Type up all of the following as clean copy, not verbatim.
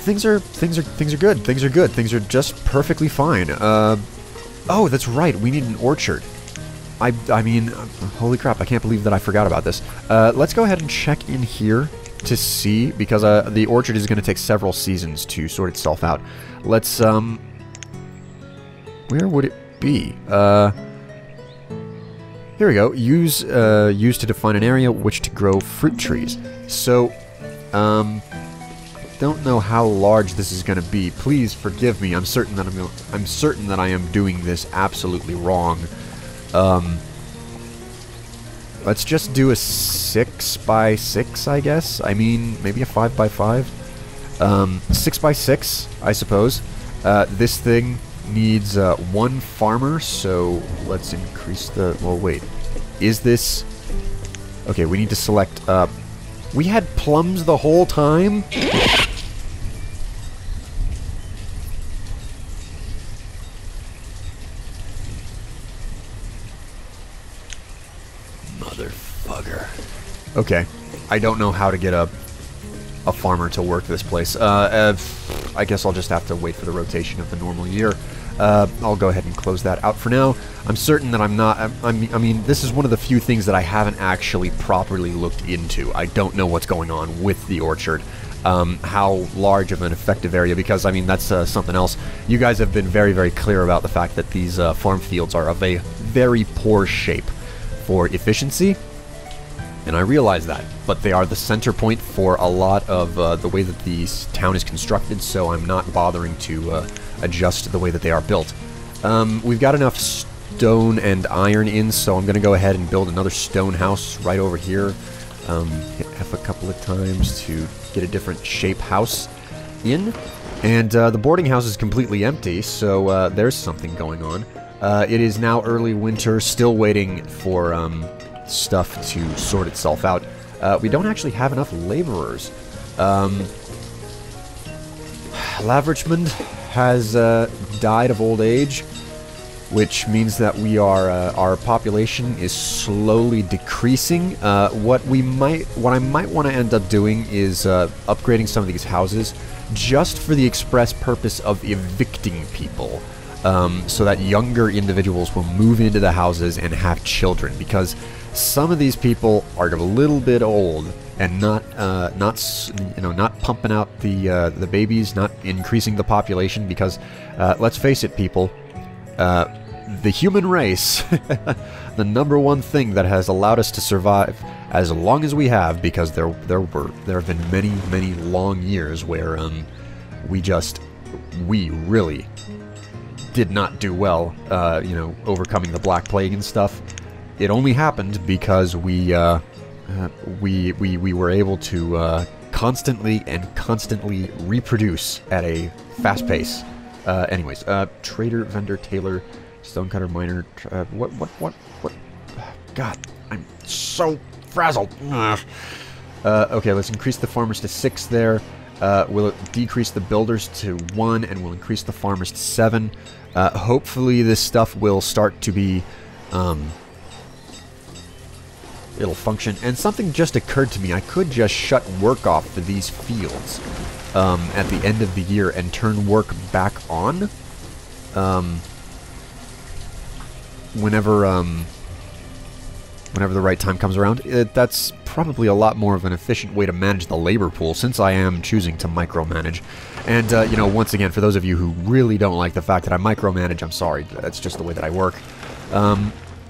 things are good. Things are good. Things are just perfectly fine. Oh, that's right. We need an orchard. I mean, holy crap, I can't believe that I forgot about this. Let's go ahead and check in here to see, because the orchard is going to take several seasons to sort itself out. Let's, where would it be? Here we go. Use to define an area which to grow fruit trees. So, don't know how large this is going to be. Please forgive me. I'm certain that I am doing this absolutely wrong. Let's just do a 6 by 6, I guess. I mean, maybe a 5 by 5. 6 by 6, I suppose. This thing needs 1 farmer, so let's increase the... Well, wait. Is this... Okay, we need to select... We had plums the whole time? Motherfucker. Okay. I don't know how to get a farmer to work this place. I guess I'll just have to wait for the rotation of the normal year. I'll go ahead and close that out for now. I'm certain that I'm not... I mean, this is one of the few things that I haven't actually properly looked into. I don't know what's going on with the orchard. How large of an effective area, because, I mean, that's something else. You guys have been very, very clear about the fact that these farm fields are of a very poor shape for efficiency, and I realize that, but they are the center point for a lot of the way that the town is constructed, so I'm not bothering to adjust the way that they are built. We've got enough stone and iron in, so I'm going to go ahead and build another stone house right over here. Hit F a couple of times to get a different shape house in. And the boarding house is completely empty, so there's something going on. It is now early winter, still waiting for stuff to sort itself out. We don't actually have enough laborers. Laverichmond has died of old age, which means that we are our population is slowly decreasing. What I might want to end up doing is upgrading some of these houses just for the express purpose of evicting people. So that younger individuals will move into the houses and have children, because some of these people are a little bit old and not pumping out the babies, not increasing the population. Because let's face it, people, the human race, the number one thing that has allowed us to survive as long as we have, because there have been many long years where we really did not do well, overcoming the Black Plague and stuff. It only happened because we were able to constantly reproduce at a fast pace. Anyways, trader, vendor, tailor, stonecutter, miner. What? God, I'm so frazzled. Okay, let's increase the farmers to 6 there. We'll decrease the builders to 1, and we'll increase the farmers to 7. Hopefully this stuff will start to be, it'll function. And something just occurred to me. I could just shut work off for these fields at the end of the year and turn work back on whenever the right time comes around. That's probably a lot more of an efficient way to manage the labor pool, since I am choosing to micromanage. And, once again, for those of you who really don't like the fact that I micromanage, I'm sorry. That's just the way that I work.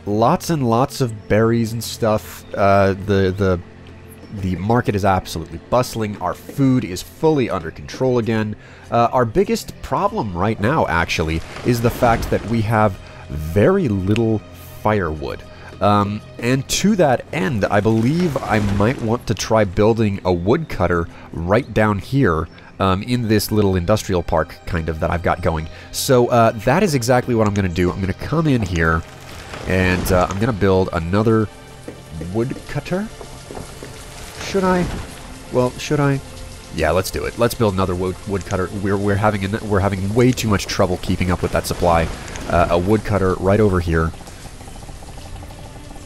Lots and lots of berries and stuff. The market is absolutely bustling. Our food is fully under control again. Our biggest problem right now, actually, is the fact that we have very little firewood. And to that end, I believe I might want to try building a woodcutter right down here in this little industrial park kind of that I've got going. So that is exactly what I'm going to do. I'm going to come in here and I'm going to build another woodcutter. Should I? Well, should I? Yeah, let's do it. Let's build another woodcutter. We're having way too much trouble keeping up with that supply. A woodcutter right over here.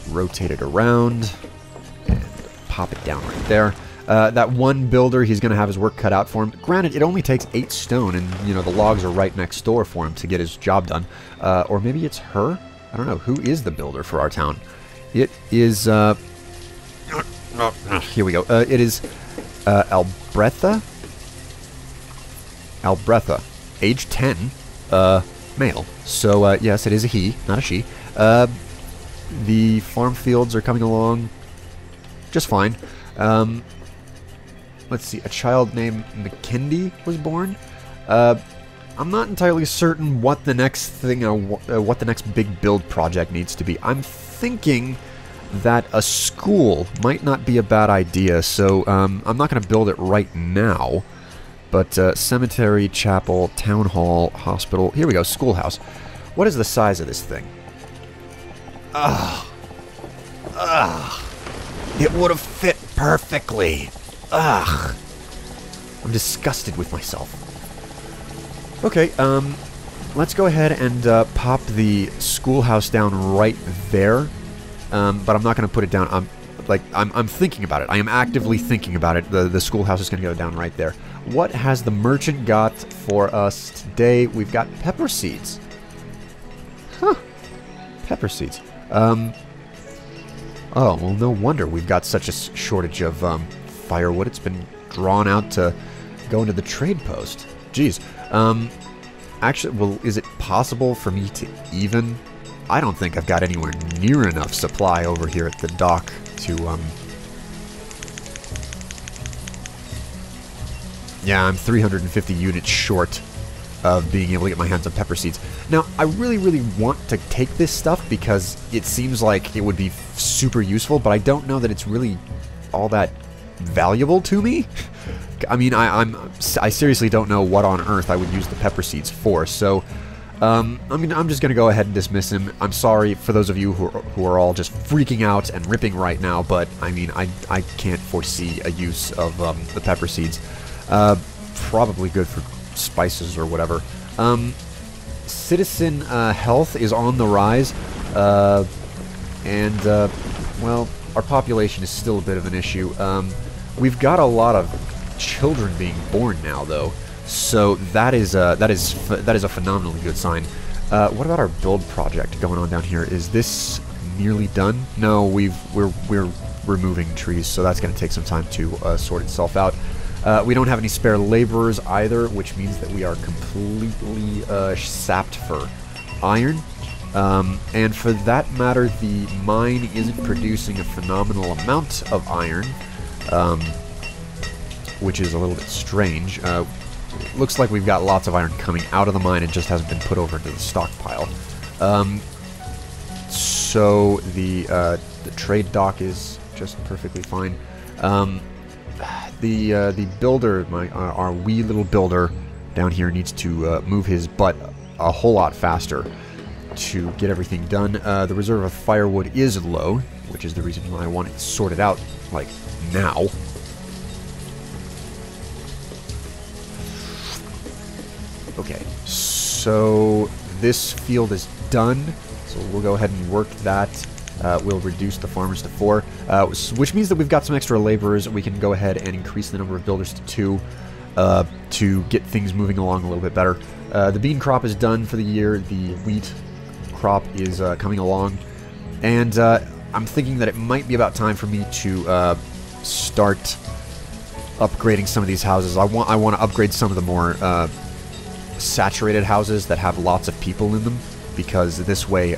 Rotate it around and pop it down right there. That one builder, he's going to have his work cut out for him. Granted, it only takes 8 stone, and, you know, the logs are right next door for him to get his job done. Or maybe it's her? I don't know. Who is the builder for our town? It is, here we go. It is, Albretha? Albretha. Age 10. Male. So, yes, it is a he, not a she. The farm fields are coming along just fine. Let's see, a child named McKindy was born. I'm not entirely certain what the next thing, what the next big build project needs to be. I'm thinking that a school might not be a bad idea, so I'm not going to build it right now. But cemetery, chapel, town hall, hospital. Here we go, schoolhouse. What is the size of this thing? Ugh. Ugh. It would have fit perfectly. Ugh. I'm disgusted with myself. Okay, let's go ahead and pop the schoolhouse down right there. But I'm not going to put it down. I'm thinking about it. I am actively thinking about it. The schoolhouse is going to go down right there. What has the merchant got for us today? We've got pepper seeds. Huh. Pepper seeds. Oh, well, no wonder we've got such a shortage of firewood. It's been drawn out to go into the trade post. Jeez. Actually, well, is it possible for me to even... I don't think I've got anywhere near enough supply over here at the dock to, Yeah, I'm 350 units short of being able to get my hands on pepper seeds. Now, I really, really want to take this stuff because it seems like it would be super useful, but I don't know that it's really all that valuable to me. I mean, I seriously don't know what on earth I would use the pepper seeds for, so... I'm just going to go ahead and dismiss him. I'm sorry for those of you who are all just freaking out and ripping right now, but, I mean, I can't foresee a use of the pepper seeds. Probably good for spices or whatever. Citizen health is on the rise, and, well, our population is still a bit of an issue. We've got a lot of children being born now, though. So that is a phenomenally good sign. What about our build project going on down here? Is this nearly done? No, we're removing trees, so that's going to take some time to sort itself out. We don't have any spare laborers either, which means that we are completely sapped for iron. And for that matter, the mine isn't producing a phenomenal amount of iron, which is a little bit strange. Looks like we've got lots of iron coming out of the mine and just hasn't been put over into the stockpile. So the trade dock is just perfectly fine. The builder, our wee little builder down here needs to move his butt a whole lot faster to get everything done. The reserve of firewood is low, which is the reason why I want it sorted out, like, now. Okay, so this field is done, so we'll go ahead and work that. We'll reduce the farmers to 4, which means that we've got some extra laborers. We can go ahead and increase the number of builders to 2 to get things moving along a little bit better. The bean crop is done for the year. The wheat crop is coming along, and I'm thinking that it might be about time for me to start upgrading some of these houses. I want to upgrade some of the more saturated houses that have lots of people in them, because this way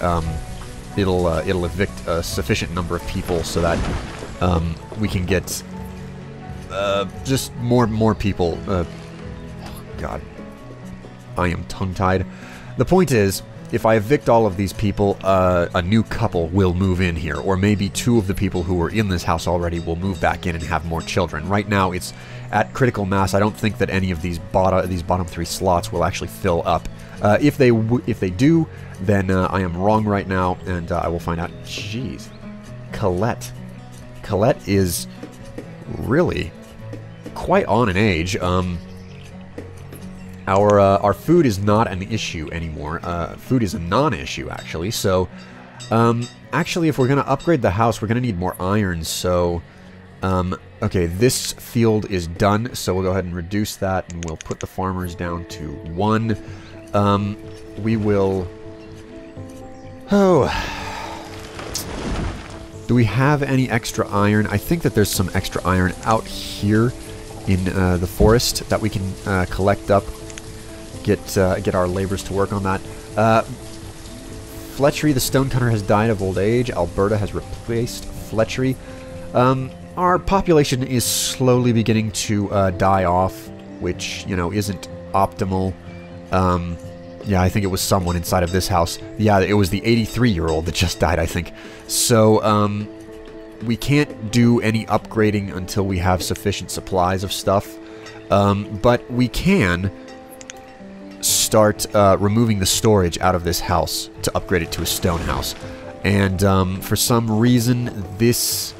it'll evict a sufficient number of people so that we can get just more people. God, I am tongue-tied. The point is, if I evict all of these people, a new couple will move in here, or maybe 2 of the people who were in this house already will move back in and have more children. Right now, it's at critical mass. I don't think that any of these bottom 3 slots will actually fill up. If they do, then I am wrong right now, and I will find out. Jeez, Colette is really quite on in age. Our food is not an issue anymore. Food is a non-issue, actually. So, actually, if we're going to upgrade the house, we're going to need more iron. So, Okay, this field is done, so we'll go ahead and reduce that, and we'll put the farmers down to 1. We will... Oh... Do we have any extra iron? I think that there's some extra iron out here in the forest that we can collect up. Get our laborers to work on that. Fletchery, the stonecutter, has died of old age. Alberta has replaced Fletchery. Our population is slowly beginning to die off, which, you know, isn't optimal. Yeah, I think it was someone inside of this house. Yeah, it was the 83-year-old that just died, I think. So, we can't do any upgrading until we have sufficient supplies of stuff. But we can start removing the storage out of this house to upgrade it to a stone house. And for some reason, this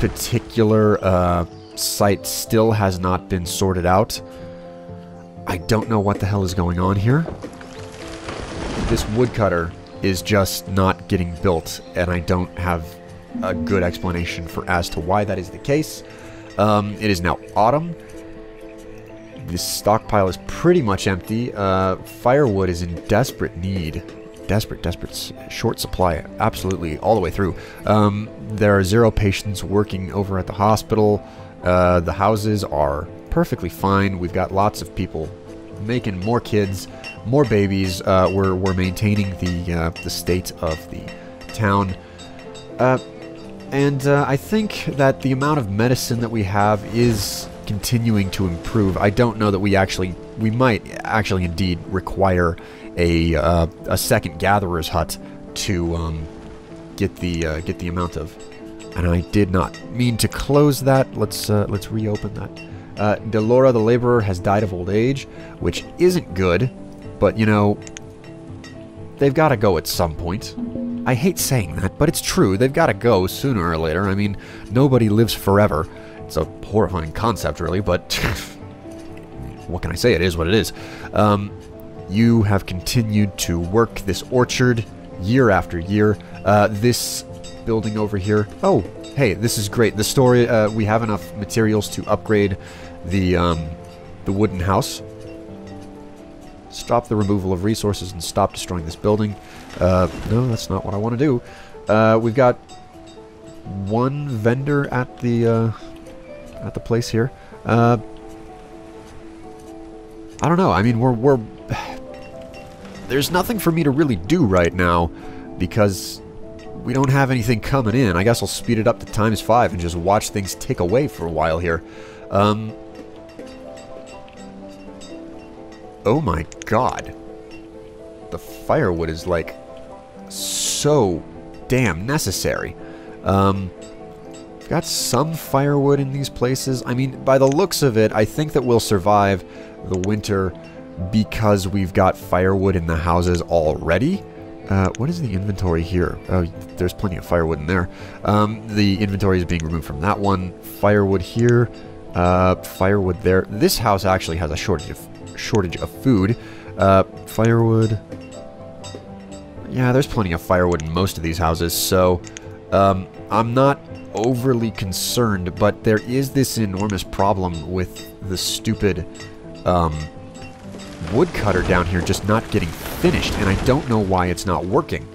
particular site still has not been sorted out. I don't know what the hell is going on here. This woodcutter is just not getting built, and I don't have a good explanation for as to why that is the case. It is now autumn. This stockpile is pretty much empty. Firewood is in desperate need. Desperate, short supply, absolutely, all the way through. There are 0 patients working over at the hospital. The houses are perfectly fine. We've got lots of people making more kids, more babies. We're maintaining the state of the town. And I think that the amount of medicine that we have is continuing to improve. I don't know that we might actually indeed require a second gatherer's hut to get the amount of. And I did not mean to close that. Let's reopen that. Delora, the laborer, has died of old age, which isn't good, but you know, they've got to go at some point. I hate saying that, but it's true. They've got to go sooner or later. I mean, nobody lives forever. It's a horrifying concept, really, but what can I say? It is what it is. You have continued to work this orchard year after year. This building over here. Oh, hey, this is great. The story, we have enough materials to upgrade the wooden house. Stop the removal of resources and stop destroying this building. No, that's not what I want to do. We've got one vendor at the place here. I don't know. I mean, we're there's nothing for me to really do right now because we don't have anything coming in. I guess I'll speed it up to ×5 and just watch things tick away for a while here. Oh my god. The firewood is like so damn necessary. We've got some firewood in these places. I mean, by the looks of it, I think that we'll survive the winter because we've got firewood in the houses already. What is the inventory here? Oh, there's plenty of firewood in there. The inventory is being removed from that one. Firewood here. Firewood there. This house actually has a shortage of food. Firewood. Yeah, there's plenty of firewood in most of these houses, so I'm not overly concerned, but there is this enormous problem with the stupid woodcutter down here just not getting finished, and I don't know why it's not working.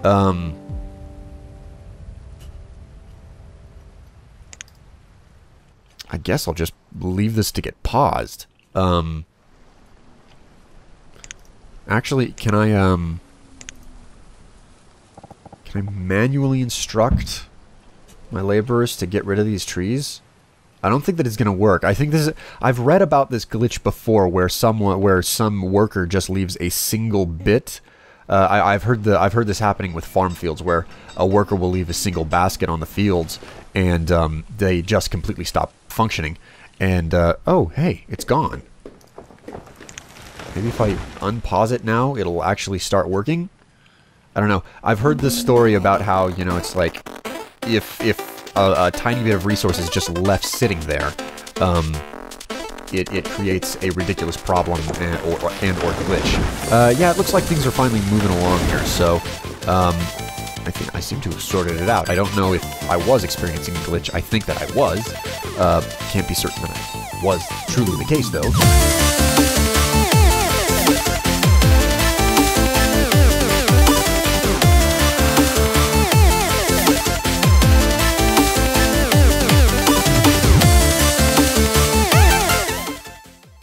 I guess I'll just leave this to get paused. Actually, can I manually instruct my laborers to get rid of these trees? I don't think that it's going to work. I think this is... I've read about this glitch before where some worker just leaves a single bit. I've heard this happening with farm fields where a worker will leave a single basket on the fields and they just completely stop functioning. And, oh, hey, it's gone. Maybe if I unpause it now, it'll actually start working? I don't know. I've heard this story about how, you know, it's like, if a tiny bit of resources just left sitting there, it creates a ridiculous problem or glitch. Yeah, it looks like things are finally moving along here, so, I think I seem to have sorted it out. I don't know if I was experiencing a glitch. I think that I was. Can't be certain that I was truly the case, though.